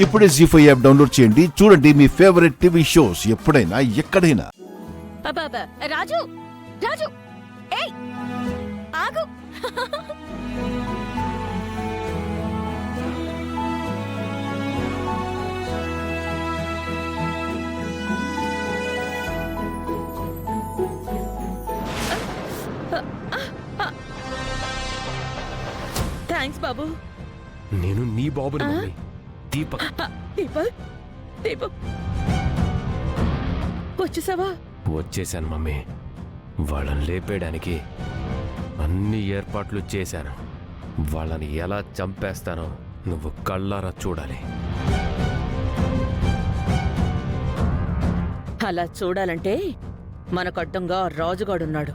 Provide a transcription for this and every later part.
ఇప్పుడే జీ5 app download చేయండి. చూడండి మీ ఫేవరెట్ టీవీ షోస్ ఎప్పుడైనా ఎక్కడైనా. రాజు రాజు ఏయ్ ఆగు. థ్యాంక్స్ బాబు. నేను నీ బాబుని మమ్మీ. దీపక్. దీపక్ దీపక్ వచ్చేసావా? వచ్చేసాను మమ్మీ. వాళ్ళని లేపేయడానికి అన్ని ఏర్పాట్లు చేశాను. వాళ్ళని ఎలా చంపేస్తానో నువ్వు కళ్ళారా చూడాలి. అలా చూడాలంటే మనకు అడ్డంగా రాజుగాడున్నాడు.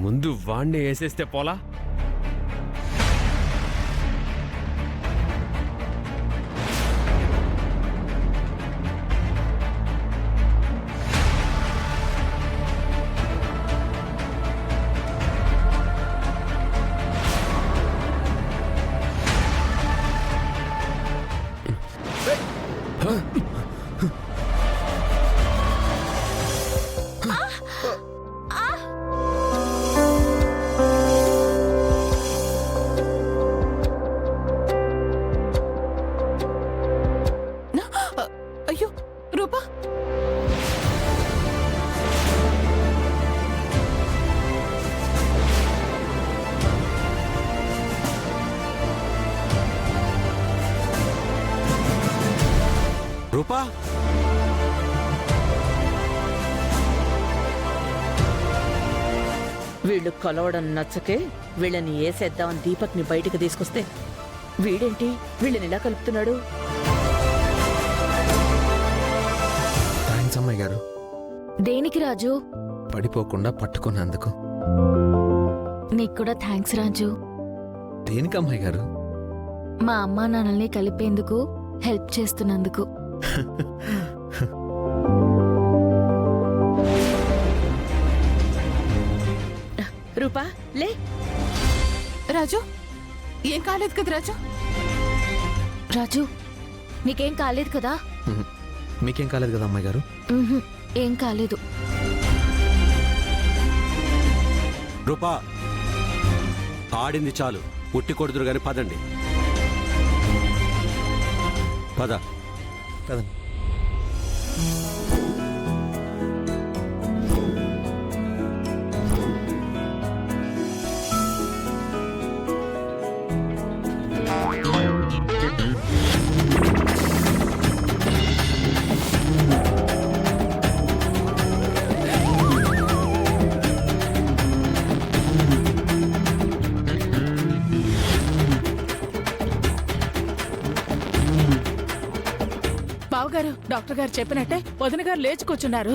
ముందు వాణ్ణి వేసేస్తే పోలా? అయ్యో రూపా, రూపా, వీళ్ళు కలవడం నచ్చకే వీళ్ళని ఏసేద్దామని దీపక్ని బయటికి తీసుకొస్తే వీడేంటి వీళ్ళని ఇలా కలుపుతున్నాడు? థ్యాంక్స్ అమ్మాయి గారు. దేనికి రాజు? పడిపోకుండా పట్టుకున్నందుకు. నీకు కూడా థ్యాంక్స్ రాజు. దేనికి అమ్మాయి గారు? మా అమ్మా నాన్నల్ని కలిపేందుకు హెల్ప్ చేస్తున్నందుకు. రూపా లే. రాజు ఏం కాలేదు కదా రాజు? రాజు నీకేం కాలేదు కదా? మీకేం కాలేదు కదా అమ్మాయి గారు? ఏం కాలేదు. రూపా, ఆడింది చాలు, ఉట్టి కొడుదురు గాని పదండి. పద కదండి. బావగారు డాక్టర్ గారు చెప్పినట్టే వదిన గారు లేచి కూర్చున్నారు.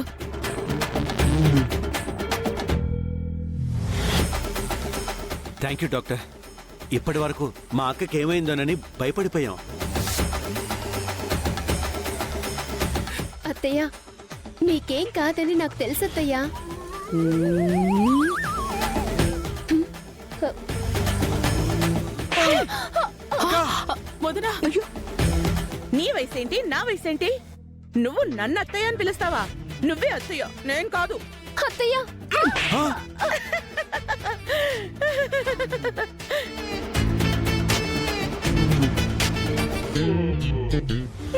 Thank you doctor. ఇప్పటి వరకు మా అక్కకి ఏమైందోనని భయపడిపోయాం. అత్తయ్య మీకేం కాదని నాకు తెలుసత్తయ్యా. వదిన నీ వయసేంటి నా వయసేంటి? నువ్వు నన్ను అత్తయ్య అని పిలుస్తావా? నువ్వే అత్తయ్య, నేను కాదు. అత్తయ్య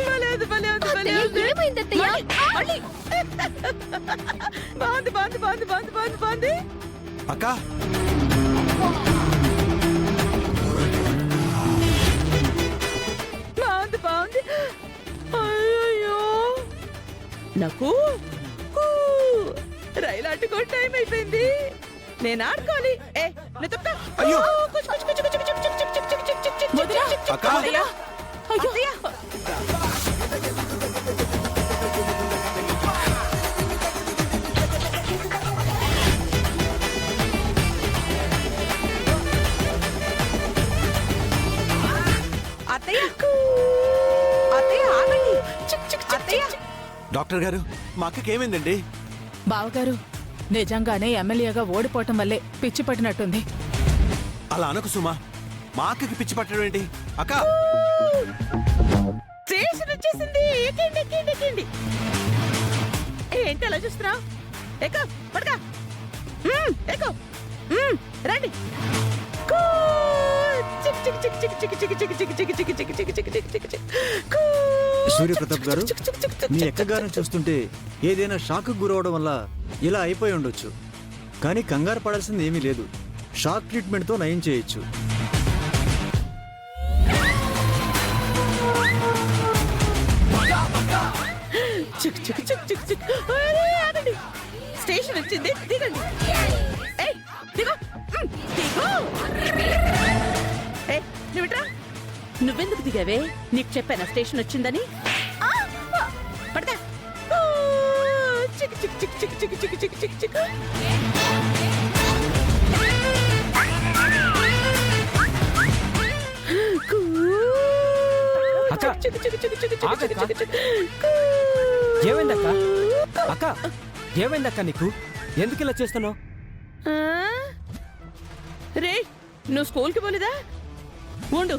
భలేదు, భలేదు, భలేదు. ఏమైందత్తయ్య? మళ్ళీ. బాగుంది, బాగుంది, బాగుంది, బాగుంది, బాగుంది, బాగుంది. అక్క, బాగుంది, బాగుంది. అయ్యో నాకు రైలు అడ్డుకో టైం అయిపోయింది. నేను ఆడుకోవాలి. ఏ నువ్వు తప్ప. అయ్యో. వదిన అక్క. అయ్యో అత్తయ్య, అత్తయ్య ఆగండి. డాక్టర్ గారు, మా అక్కకి ఏమైందండి? బావగారు నిజంగానే ఎమ్మెల్యేగా ఓడిపోవటం వల్లే పిచ్చి పట్టినట్టుంది. అలా అనకు సుమా, మా అక్కకి పిచ్చి పట్టడం ఏంటి? అక్క స్టేషన్ వచ్చేసింది. ఎక్కండి ఎక్కండి ఎక్కండి. ఏంటి అలా చూస్తున్నావు? ఎక్కో పడక ఎక్కో రండి. కూ, చిక్ చిక్ చిక్ చిక్ చిక్ చిక్ చిక్ చిక్ చిక్ చిక్ చిక్ చిక్ చిక్ చిక్ చిక్ చిక్. కూ, సూర్యప్రతాప్ గారు, చిక్ చిక్ చిక్ చిక్ మీ చిక్ ఎక్కగారిని చూస్తుంటే ఏదైనా షాక్ గురవడం వల్ల ఇలా అయిపోయి ఉండొచ్చు. కానీ కంగారు పడాల్సింది ఏమీ లేదు. షాక్ ట్రీట్మెంట్తో నయం చేయొచ్చు. చిక్ చిక్ చిక్ చిక్ చిక్. అరే, ఆగండి. స్టేషన్ వచ్చింది, దిగండి. ఏయ్, దిగు. దిగు. ఏయ్, నువ్విట్రా. నువ్వెందుకు దిగావే? నీకు చెప్పానా స్టేషన్ వచ్చిందని? పడతా. చిక్ చిక్ చిక్ చిక్ చిక్ చిక్ చిక్ చిక్ చిక్. అక్క, చిక్ చిక్ చిక్ చిక్ చిక్ ఆగక్క. చిక్ చిక్. ఏమైందక్క? అక్క ఏమైందక్క నీకు? ఎందుకు ఇలా చేస్తున్నావు? రే, నువ్వు స్కూల్కి పోలేదా? ఉండు,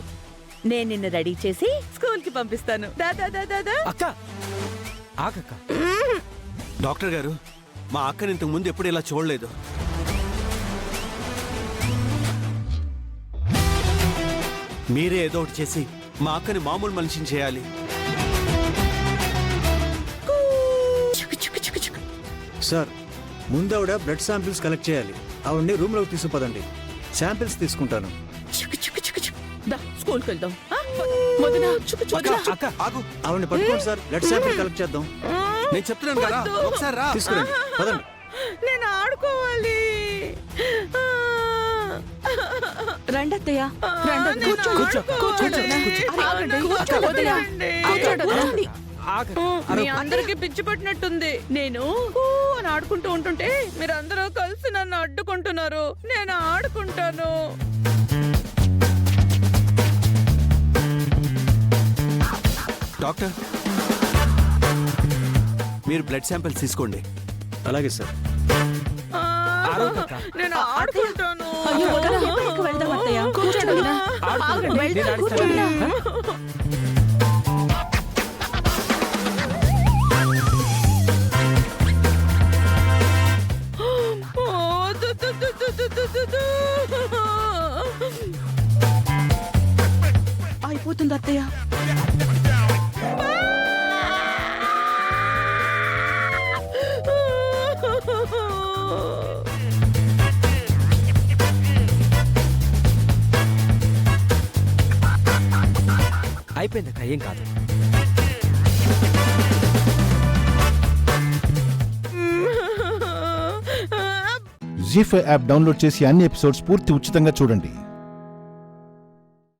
నేను నిన్ను రెడీ చేసి స్కూల్కి పంపిస్తాను. దాదా దాదా. అక్క ఆగక్క. డాక్టర్ గారు, మా అక్కని ఇంతకు ముందు ఎప్పుడు ఇలా చూడలేదు. మీరే ఏదో ఒకటి చేసి మా అక్కని మామూలు మనిషిని చేయాలి. సార్, ముందు ఆవిడ బ్లడ్ శాంపిల్స్ కలెక్ట్ చేయాలి. ఆవిడ్ని రూమ్లోకి తీసుకుపదండి. శాంపిల్స్ తీసుకుంటాను. స్కూల్కి వెళ్దాం. వదినా, అక్క అక్క ఆగు, ఆవిడ్ని పట్టుకోండి సార్. బ్లడ్ శాంపిల్ కలెక్ట్ చేద్దాం. నేను చెప్తున్నాను కదా, ఒకసారి రా. తీసుకురండి, పదండి. నేను ఆడుకోవాలి. రండి అత్తయ్య, రండి. నేను కూర్చో, కూర్చోండి. ఆడుకోవాలి. ఆగండి. వదినా, కూర్చోండి. ఆగక్క. మీ అందరికి పిచ్చి పట్టినట్టుంది. నేను ఊ అని ఆడుకుంటూ ఉంటుంటే మీరందరూ కలిసి నన్ను అడ్డుకుంటున్నారు. నేను ఆడుకుంటాను. డాక్టర్, మీరు బ్లడ్ శాంపిల్స్ తీసుకోండి. అలాగే సార్. ఆ, ఆడవద్దక్క. నేను ఆడుకుంటాను. అయ్యో, వదినా, వెళ్దాం అత్తయ్య. కూర్చోండి వదినా. ఆడుకోండి. ఆగండి. నేను ఆడిస్తాను. ఓ, దు, దు, దు, దు, దు, దు, దు, దు. అయిపోతుంది అత్తయ్య. అయిపోయిందక్క, ఏం కాదు. జీ5 యాప్ డౌన్లోడ్ చేసి అన్ని ఎపిసోడ్స్ పూర్తి ఉచితంగా చూడండి.